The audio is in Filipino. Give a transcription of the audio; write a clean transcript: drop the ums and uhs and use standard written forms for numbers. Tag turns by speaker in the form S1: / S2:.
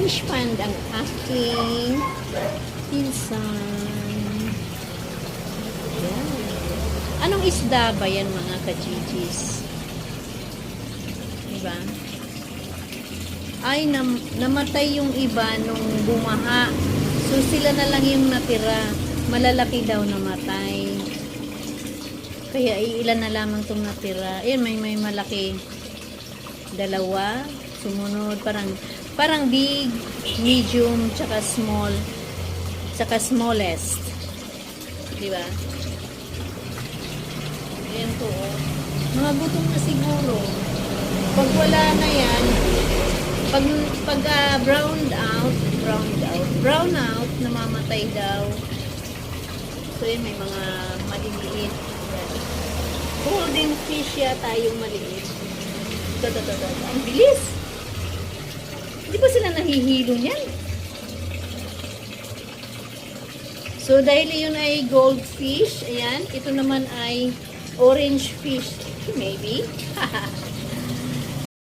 S1: fish pond ang aking pinsan. Yan. Anong isda ba yan mga kajijis? Diba? Ay, namatay yung iba nung bumaha. So, sila na lang yung natira. Malalaki daw namatay. Kaya, ilan na lamang itong natira. Ayan, may malaki. Dalawa. Sumunod. Parang big, medium, tsaka small. Tsaka smallest. Diba? Ayan po. Mga gutom na siguro. Pag wala na yan, pag brown out, namamatay daw. So yun, may mga maliliit. Yan. Golden fish yata yung maliit. Ito. Ang bilis! Hindi ba sila nahihilo niyan? So dahil yun ay goldfish, ayan, ito naman ay orange fish. Maybe.